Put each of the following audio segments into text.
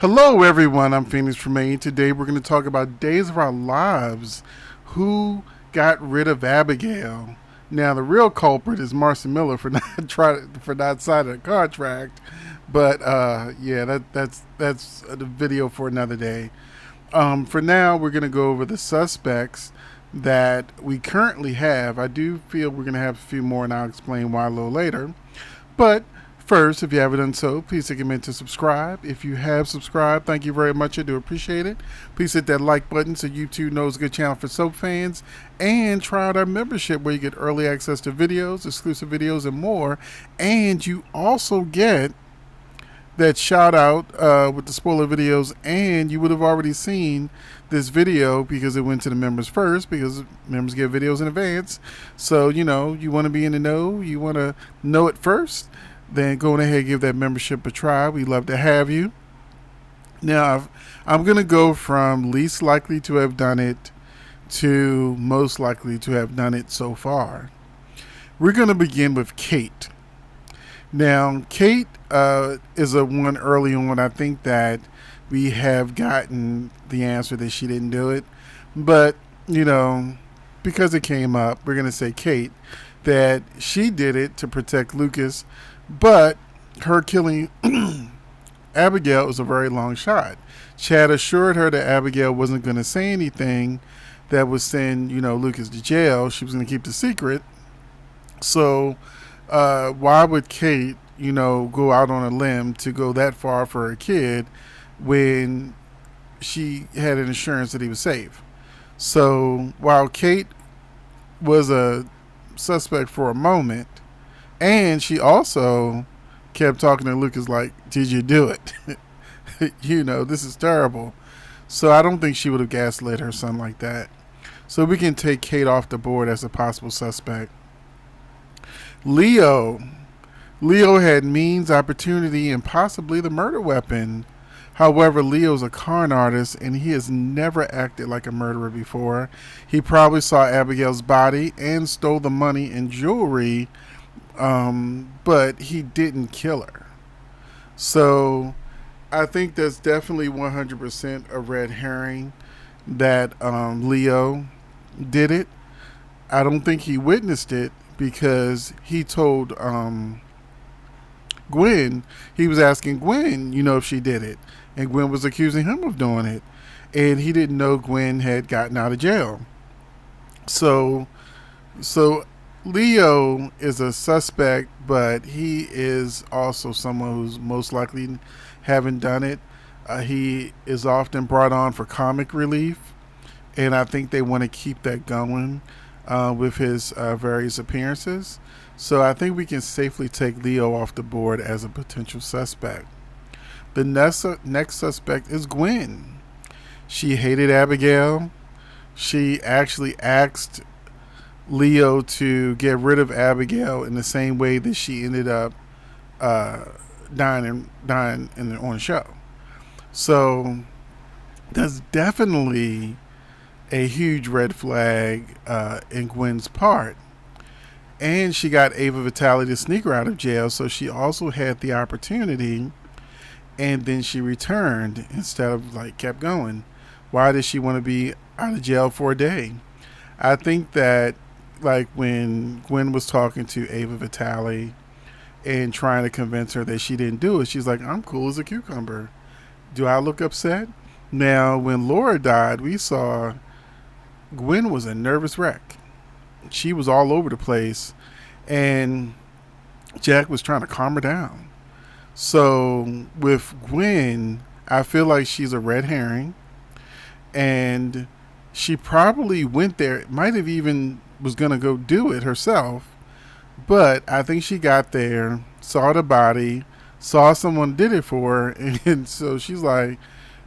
Hello, everyone. I'm Phoenix Tremayne. Today, we're going to talk about Days of Our Lives. Who got rid of Abigail? Now, the real culprit is Marcy Miller for not signing a contract. But yeah, that's the video for another day. For now, we're going to go over the suspects that we currently have. I do feel we're going to have a few more, and I'll explain why a little later. But first, if you haven't done so, please take a minute to subscribe. If you have subscribed, thank you very much. I do appreciate it. Please hit that like button so YouTube knows a good channel for soap fans. And try out our membership where you get early access to videos, exclusive videos, and more. And you also get that shout out with the spoiler videos, and you would have already seen this video because it went to the members first, because members get videos in advance. So you want to be in the know, you want to know it first, then go ahead and give that membership a try. We love to have you. Now I'm going to go from least likely to have done it to most likely to have done it so far. We're going to begin with Kate. Now, Kate is a one early on. I think that we have gotten the answer that she didn't do it. But, because it came up, we're going to say Kate, that she did it to protect Lucas. But her killing Abigail was a very long shot. Chad assured her that Abigail wasn't going to say anything that would send, Lucas to jail. She was going to keep the secret. So why would Kate, go out on a limb to go that far for her kid when she had an assurance that he was safe? So while Kate was a suspect for a moment, and she also kept talking to Lucas like, did you do it? This is terrible. So I don't think she would have gaslit her son like that. So we can take Kate off the board as a possible suspect. Leo had means, opportunity, and possibly the murder weapon. However, Leo's a con artist, and he has never acted like a murderer before. He probably saw Abigail's body and stole the money and jewelry, but he didn't kill her. So I think that's definitely 100% a red herring that Leo did it. I don't think he witnessed it, because he told Gwen, he was asking Gwen, if she did it. And Gwen was accusing him of doing it. And he didn't know Gwen had gotten out of jail. So Leo is a suspect, but he is also someone who's most likely haven't done it. He is often brought on for comic relief, and I think they want to keep that going with his various appearances. So I think we can safely take Leo off the board as a potential suspect. The next suspect is Gwen. She hated Abigail. She actually asked Leo to get rid of Abigail in the same way that she ended up dying on the show. So that's definitely a huge red flag in Gwen's part. And she got Ava Vitale to sneak her out of jail, so she also had the opportunity, and then she returned instead of kept going. Why did she want to be out of jail for a day? I think that when Gwen was talking to Ava Vitale and trying to convince her that she didn't do it, she's like, I'm cool as a cucumber. Do I look upset? Now, when Laura died, we saw Gwen was a nervous wreck. She was all over the place, and Jack was trying to calm her down. So with Gwen, I feel like she's a red herring, and she probably went there, might have even was going to go do it herself, but I think she got there, saw the body, saw someone did it for her, and so she's like,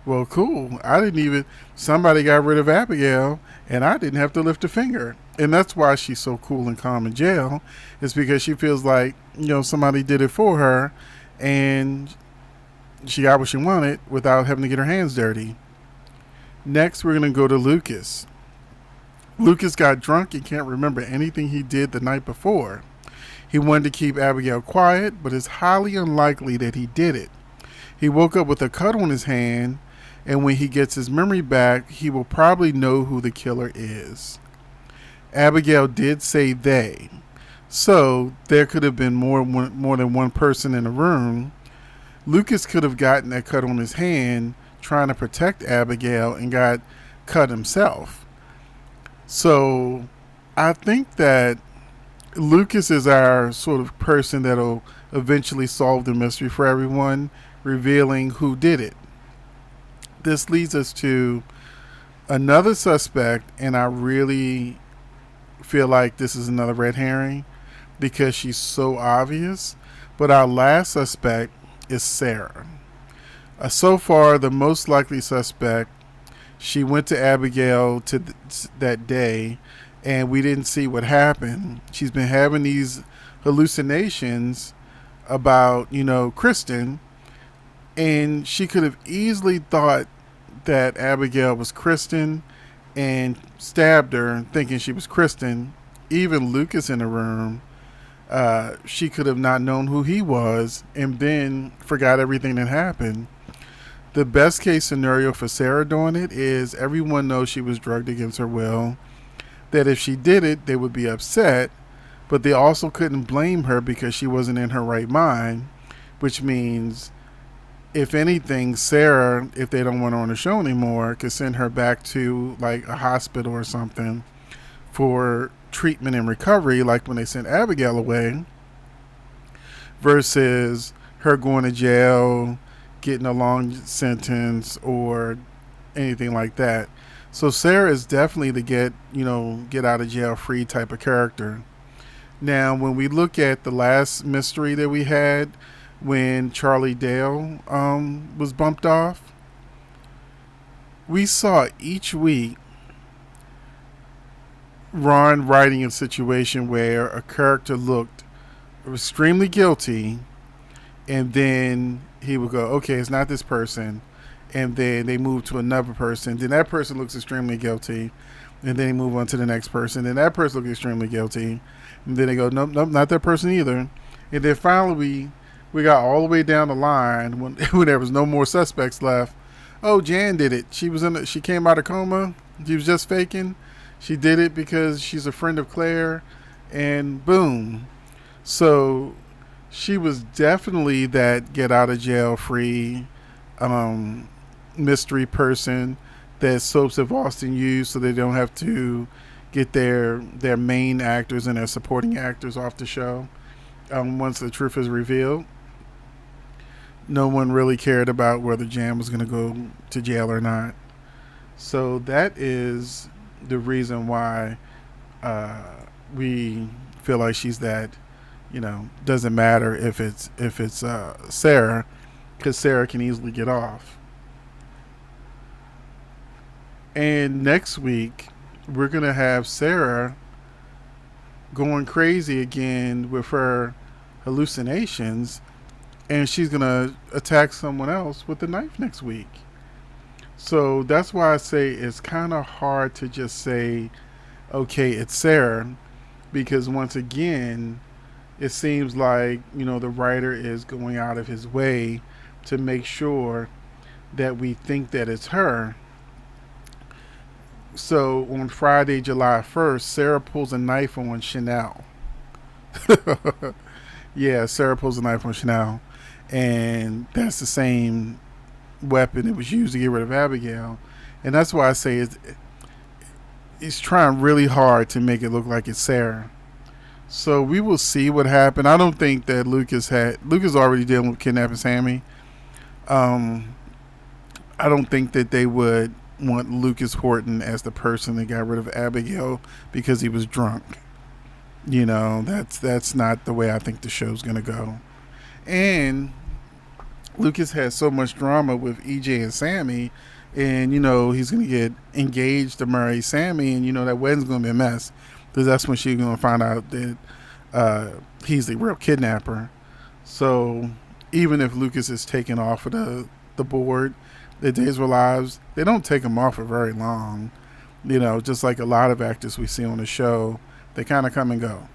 well, cool. Somebody got rid of Abigail, and I didn't have to lift a finger. And that's why she's so cool and calm in jail, is because she feels like, somebody did it for her, and she got what she wanted without having to get her hands dirty. Next, we're going to go to Lucas. Lucas got drunk and can't remember anything he did the night before. He wanted to keep Abigail quiet, but it's highly unlikely that he did it. He woke up with a cut on his hand, and when he gets his memory back, he will probably know who the killer is. Abigail did say they, so there could have been more than one person in the room. Lucas could have gotten that cut on his hand trying to protect Abigail and got cut himself. So I think that Lucas is our sort of person that'll eventually solve the mystery for everyone, revealing who did it. This leads us to another suspect, and I really feel like this is another red herring because she's so obvious. But our last suspect is Sarah. So far, the most likely suspect. She went to Abigail that day, and we didn't see what happened. She's been having these hallucinations about, Kristen, and she could have easily thought that Abigail was Kristen and stabbed her thinking she was Kristen. Even Lucas in the room, she could have not known who he was and then forgot everything that happened. The best case scenario for Sarah doing it is everyone knows she was drugged against her will, that if she did it, they would be upset, but they also couldn't blame her because she wasn't in her right mind, which means, if anything, Sarah, if they don't want her on the show anymore, could send her back to like a hospital or something for treatment and recovery, like when they sent Abigail away, versus her going to jail, getting a long sentence, or anything like that. So Sarah is definitely the get out of jail free type of character. Now, when we look at the last mystery that we had, when Charlie Dale was bumped off, we saw each week Ron writing a situation where a character looked extremely guilty, and then he would go, okay, it's not this person, and then they move to another person, then that person looks extremely guilty, and then they move on to the next person, then that person looks extremely guilty, and then they go, nope, not that person either, and then finally we got all the way down the line when there was no more suspects left. Oh, Jan did it. She came out of coma. She was just faking. She did it because she's a friend of Claire, and boom. So she was definitely that get out of jail free mystery person that Soaps have Austin used so they don't have to get their main actors and their supporting actors off the show once the truth is revealed. No one really cared about whether Jan was going to go to jail or not. So that is the reason why we feel like she's that, doesn't matter if it's Sarah, because Sarah can easily get off. And next week, we're going to have Sarah going crazy again with her hallucinations, and she's going to attack someone else with a knife next week. So that's why I say it's kind of hard to just say, okay, it's Sarah, because once again, it seems like, the writer is going out of his way to make sure that we think that it's her. So on Friday, July 1st, Sarah pulls a knife on Chanel. Yeah, Sarah pulls a knife on Chanel. And that's the same weapon that was used to get rid of Abigail. And that's why I say it's trying really hard to make it look like it's Sarah. So we will see what happened. I don't think that Lucas already dealing with kidnapping Sammy. I don't think that they would want Lucas Horton as the person that got rid of Abigail because he was drunk. That's not the way I think the show's gonna go. And Lucas has so much drama with EJ and Sammy, and he's gonna get engaged to marry Sammy, and that wedding's gonna be a mess because that's when she's gonna find out that he's the real kidnapper. So even if Lucas is taken off of the board, the Days of Our Lives, they don't take him off for very long. Just like a lot of actors we see on the show, they kind of come and go.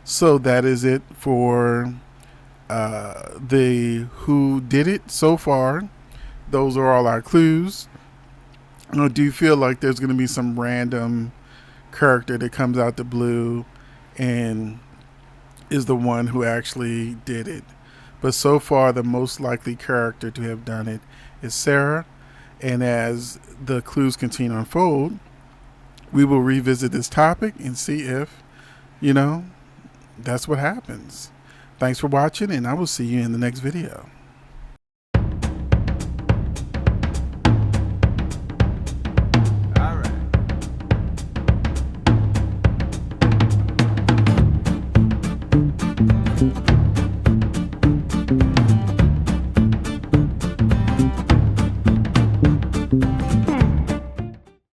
So that is it for the who did it so far. Those are all our clues. I do feel like there's going to be some random character that comes out the blue and is the one who actually did it. But so far, the most likely character to have done it is Sarah. And as the clues continue to unfold, we will revisit this topic and see if, that's what happens. Thanks for watching, and I will see you in the next video.